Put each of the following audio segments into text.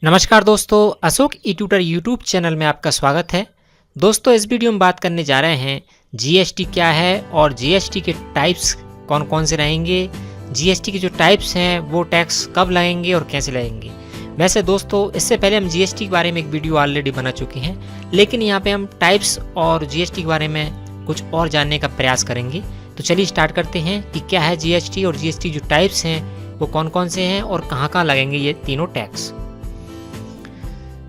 नमस्कार दोस्तों, अशोक ई tutor YouTube channel में आपका स्वागत है। दोस्तों, इस वीडियो में बात करने जा रहे हैं जीएसटी क्या है और जीएसटी के टाइप्स कौन कौन से रहेंगे। जीएसटी के जो टाइप्स हैं वो टैक्स कब लगेंगे और कैसे लगेंगे। वैसे दोस्तों, इससे पहले हम जीएसटी के बारे में एक वीडियो ऑलरेडी बना चुके हैं, लेकिन यहाँ पे हम टाइप्स और जीएसटी के बारे में कुछ और जानने का प्रयास करेंगे। तो चलिए स्टार्ट करते हैं कि क्या है जीएसटी और जीएसटी जो टाइप्स हैं वो कौन कौन से हैं और कहाँ कहाँ लगेंगे ये तीनों टैक्स।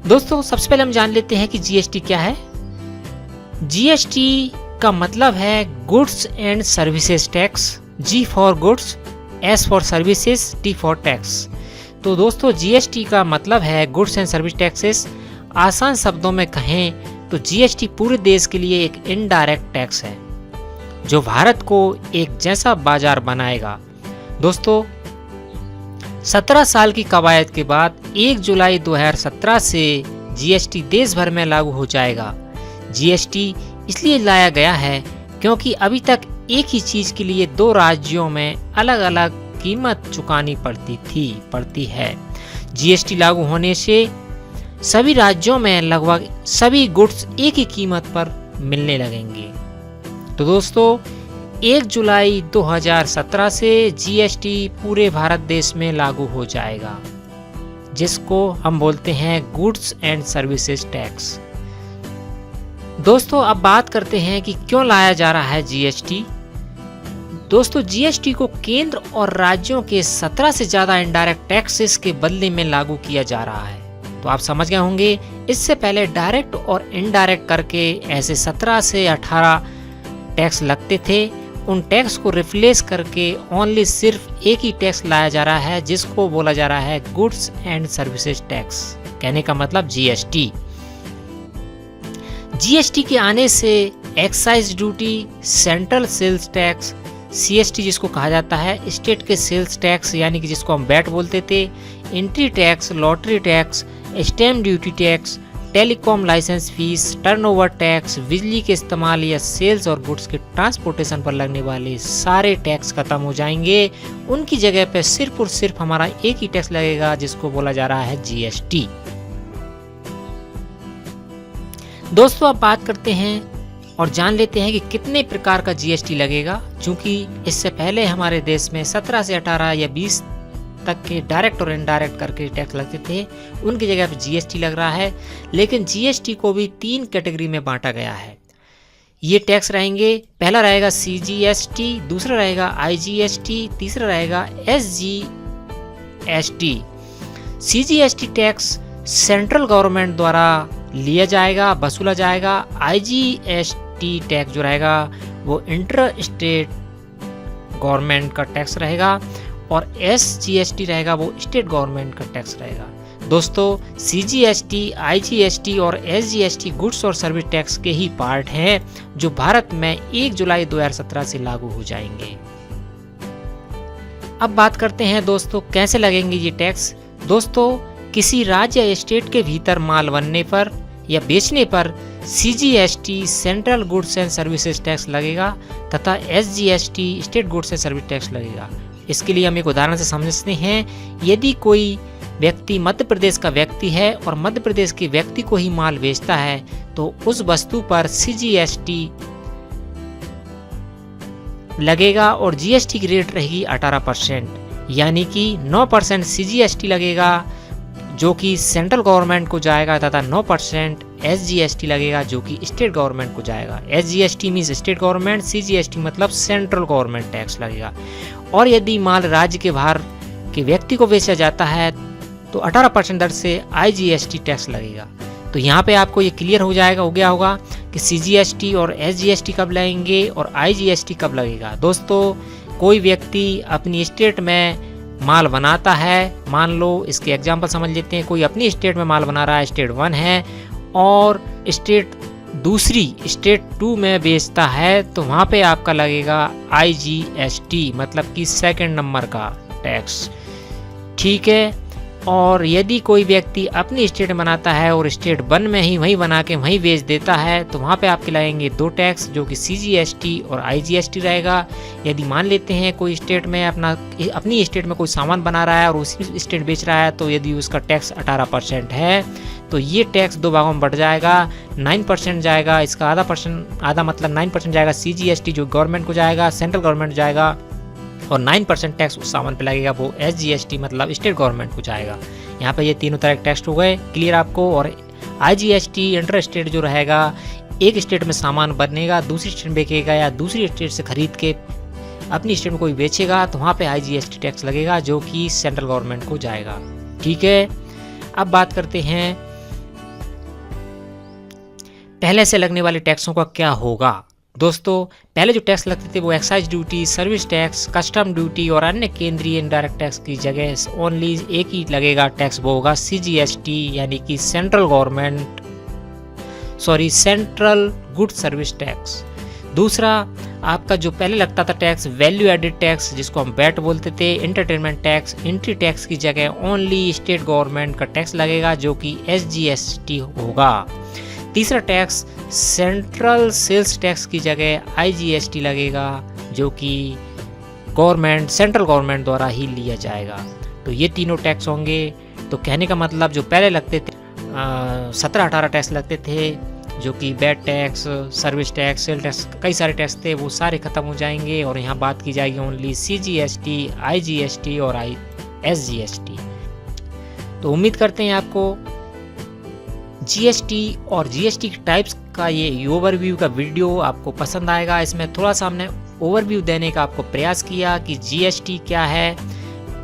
दोस्तों, सबसे पहले हम जान लेते हैं कि जीएसटी क्या है। जीएसटी का मतलब है goods and services tax. G for goods, S for services, T for tax. तो दोस्तों, जीएसटी का मतलब है गुड्स एंड सर्विस टैक्सेस। आसान शब्दों में कहें तो जीएसटी पूरे देश के लिए एक इनडायरेक्ट टैक्स है जो भारत को एक जैसा बाजार बनाएगा। दोस्तों, 17 साल की कवायद के बाद 1 जुलाई 2017 से जीएसटी देश भर में लागू हो जाएगा। जीएसटी इसलिए लाया गया है क्योंकि अभी तक एक ही चीज के लिए दो राज्यों में अलग अलग कीमत चुकानी पड़ती है। जीएसटी लागू होने से सभी राज्यों में लगभग सभी गुड्स एक ही कीमत पर मिलने लगेंगे। तो दोस्तों, 1 जुलाई 2017 से जीएसटी पूरे भारत देश में लागू हो जाएगा, जिसको हम बोलते हैं गुड्स एंड सर्विसेज टैक्स। दोस्तों, अब बात करते हैं कि क्यों लाया जा रहा है जीएसटी। दोस्तों, जीएसटी को केंद्र और राज्यों के 17 से ज्यादा इनडायरेक्ट टैक्सेस के बदले में लागू किया जा रहा है। तो आप समझ गए होंगे, इससे पहले डायरेक्ट और इनडायरेक्ट करके ऐसे 17 से 18 टैक्स लगते थे। उन टैक्स को रिप्लेस करके ओनली सिर्फ एक ही टैक्स लाया जा रहा है, जिसको बोला जा रहा है गुड्स एंड सर्विसेज टैक्स। कहने का मतलब जीएसटी। जीएसटी के आने से excise duty, central sales tax, CST जिसको कहा जाता है, स्टेट के सेल्स टैक्स यानी कि जिसको हम वैट बोलते थे, entry tax, lottery tax, stamp duty tax, telecom licence fees, turnover tax, बिजली के इस्तेमाल या सेल्स और गुड्स के ट्रांसपोर्टेशन पर लगने वाले सारे टैक्स खत्म हो जाएंगे। उनकी जगह पे सिर्फ और सिर्फ हमारा एक ही टैक्स लगेगा, जिसको बोला जा रहा है जीएसटी। दोस्तों, अब बात करते हैं और जान लेते हैं कि कितने प्रकार का जीएसटी लगेगा। क्योंकि इससे पहले हमारे देश में 17 से 18 या 20 तक के डायरेक्ट और इनडायरेक्ट करके टैक्स लगते थे, उनकी जगह पे जीएसटी लग रहा है। लेकिन जीएसटी को भी 3 कैटेगरी में बांटा गया है। ये टैक्स रहेंगे, पहला रहेगा सीजीएसटी, दूसरा रहेगा आईजीएसटी, तीसरा रहेगा SGST. CGST tax central government द्वारा लिया जाएगा, वसूला जाएगा। आईजीएसटी टैक्स जो रहेगा वो इंटर स्टेट गवर्नमेंट का टैक्स रहेगा और एसजीएसटी रहेगा वो स्टेट गवर्नमेंट का टैक्स रहेगा। दोस्तों, सीजीएसटी, आईजीएसटी और एसजीएसटी गुड्स और सर्विस टैक्स के ही पार्ट हैं जो भारत में 1 जुलाई 2017 से लागू हो जाएंगे। अब बात करते हैं दोस्तों, कैसे लगेंगे ये टैक्स। दोस्तों, किसी राज्य या स्टेट के भीतर माल बनने पर या बेचने पर CGST central goods and services tax लगेगा तथा SGST state goods and service tax लगेगा। इसके लिए हम एक उदाहरण से समझते हैं। यदि कोई व्यक्ति मध्य प्रदेश का व्यक्ति है और मध्य प्रदेश के व्यक्ति को ही माल बेचता है, तो उस वस्तु पर सीजीएसटी लगेगा और जीएसटी की रेट रहेगी 18%, यानी कि 9% सीजीएसटी लगेगा जो कि सेंट्रल गवर्नमेंट को जाएगा तथा 9% एसजीएसटी लगेगा जो कि स्टेट गवर्नमेंट को जाएगा। SGST means state government, CGST मतलब सेंट्रल गवर्नमेंट टैक्स लगेगा। और यदि माल राज्य के बाहर के व्यक्ति को बेचा जाता है तो 18% दर से आईजीएसटी टैक्स लगेगा। तो यहाँ पे आपको ये क्लियर हो गया होगा कि सीजीएसटी और एसजीएसटी कब लगेंगे और आईजीएसटी कब लगेगा। दोस्तों, कोई व्यक्ति अपनी स्टेट में माल बनाता है, मान लो इसके एग्जाम्पल समझ लेते हैं। कोई अपनी स्टेट में माल बना रहा है, स्टेट 1 है, और स्टेट दूसरी स्टेट 2 में बेचता है, तो वहाँ पे आपका लगेगा आईजीएसटी मतलब कि सेकंड नंबर का टैक्स। ठीक है। और यदि कोई व्यक्ति अपनी स्टेट बनाता है और स्टेट 1 में ही वहीं बना के वहीं बेच देता है तो वहाँ पे आपके लगेंगे 2 टैक्स, जो कि CGST और IGST रहेगा। यदि मान लेते हैं कोई स्टेट में अपनी स्टेट में कोई सामान बना रहा है और उसी स्टेट बेच रहा है, तो यदि उसका टैक्स 18% है तो ये टैक्स 2 भागों में बढ़ जाएगा। 9% जाएगा, इसका आधा मतलब 9% जाएगा CGST जो गवर्नमेंट को जाएगा, सेंट्रल गवर्नमेंट जाएगा, और 9% टैक्स उस सामान पे लगेगा, वो SGST मतलब स्टेट गवर्नमेंट को जाएगा। यहाँ पे ये तीनों तरह के टैक्स हो गए क्लियर आपको। और IGST इंटर स्टेट जो रहेगा, एक स्टेट में सामान बनेगा, दूसरी स्टेट में बेचेगा या दूसरी स्टेट से खरीद के अपनी स्टेट में कोई बेचेगा तो वहाँ पे IGST टैक्स लगेगा जो कि सेंट्रल गवर्नमेंट को जाएगा। ठीक है, अब बात करते हैं पहले से लगने वाले टैक्सों का क्या होगा। दोस्तों, पहले जो टैक्स लगते थे वो excise duty, service tax, custom duty और अन्य केंद्रीय इनडायरेक्ट टैक्स की जगह ओनली एक ही लगेगा टैक्स, वो होगा CGST यानी कि सेंट्रल गुड सर्विस टैक्स। दूसरा आपका जो पहले लगता था टैक्स वैल्यू एडेड टैक्स, जिसको हम वैट बोलते थे, एंटरटेनमेंट टैक्स, एंट्री टैक्स की जगह ओनली स्टेट गवर्नमेंट का टैक्स लगेगा जो कि SGST होगा। तीसरा टैक्स सेंट्रल सेल्स टैक्स की जगह IGST लगेगा जो कि सेंट्रल गवर्नमेंट द्वारा ही लिया जाएगा। तो ये तीनों टैक्स होंगे। तो कहने का मतलब जो पहले लगते थे 17-18 टैक्स लगते थे, जो कि VAT tax, service tax, sale tax, कई सारे टैक्स थे, वो सारे खत्म हो जाएंगे और यहाँ बात की जाएगी ओनली CGST, IGST और SGST। तो उम्मीद करते हैं आपको GST और GST के टाइप्स का ये ओवरव्यू का वीडियो आपको पसंद आएगा। इसमें थोड़ा सा हमने ओवरव्यू देने का आपको प्रयास किया कि GST क्या है।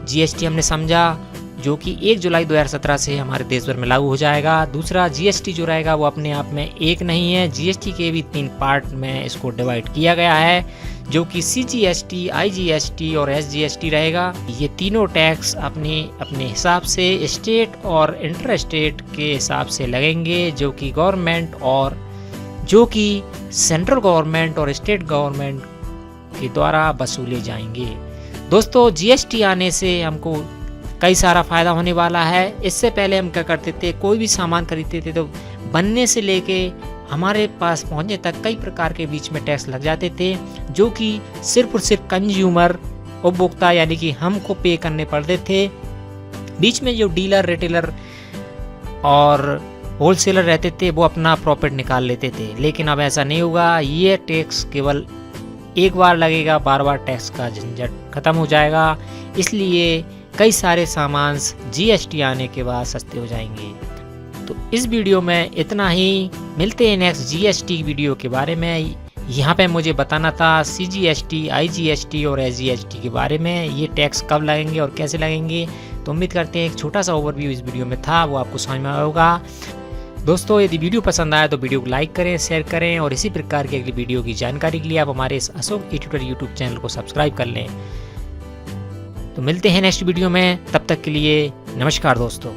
GST हमने समझा जो कि 1 जुलाई 2017 से हमारे देश भर में लागू हो जाएगा। दूसरा GST जो रहेगा वो अपने आप में एक नहीं है, GST के भी 3 पार्ट में इसको डिवाइड किया गया है, जो कि CGST, IGST और SGST रहेगा। ये तीनों टैक्स अपने हिसाब से स्टेट और इंटर स्टेट के हिसाब से लगेंगे, जो कि सेंट्रल गवर्नमेंट और स्टेट गवर्नमेंट के द्वारा वसूले जाएंगे। दोस्तों, GST आने से हमको कई सारा फ़ायदा होने वाला है। इससे पहले हम क्या करते थे, कोई भी सामान खरीदते थे तो बनने से लेके हमारे पास पहुंचने तक कई प्रकार के बीच में टैक्स लग जाते थे, जो कि सिर्फ और सिर्फ कंज्यूमर, उपभोक्ता यानी कि हमको पे करने पड़ते थे। बीच में जो डीलर, रिटेलर और होलसेलर रहते थे वो अपना प्रॉफिट निकाल लेते थे, लेकिन अब ऐसा नहीं होगा। ये टैक्स केवल एक बार लगेगा, बार बार टैक्स का झंझट खत्म हो जाएगा। इसलिए कई सारे सामान GST आने के बाद सस्ते हो जाएंगे। तो इस वीडियो में इतना ही, मिलते हैं नेक्स्ट GST वीडियो के बारे में। यहाँ पे मुझे बताना था CGST, IGST और SGST के बारे में, ये टैक्स कब लगेंगे और कैसे लगेंगे। तो उम्मीद करते हैं एक छोटा सा ओवरव्यू इस वीडियो में था, वो आपको समझ में आया होगा। दोस्तों, यदि वीडियो पसंद आया तो वीडियो को लाइक करें, शेयर करें और इसी प्रकार की अगली वीडियो की जानकारी के लिए आप हमारे इस अशोक एजुकेटर यूट्यूब चैनल को सब्सक्राइब कर लें। तो मिलते हैं नेक्स्ट वीडियो में, तब तक के लिए नमस्कार दोस्तों।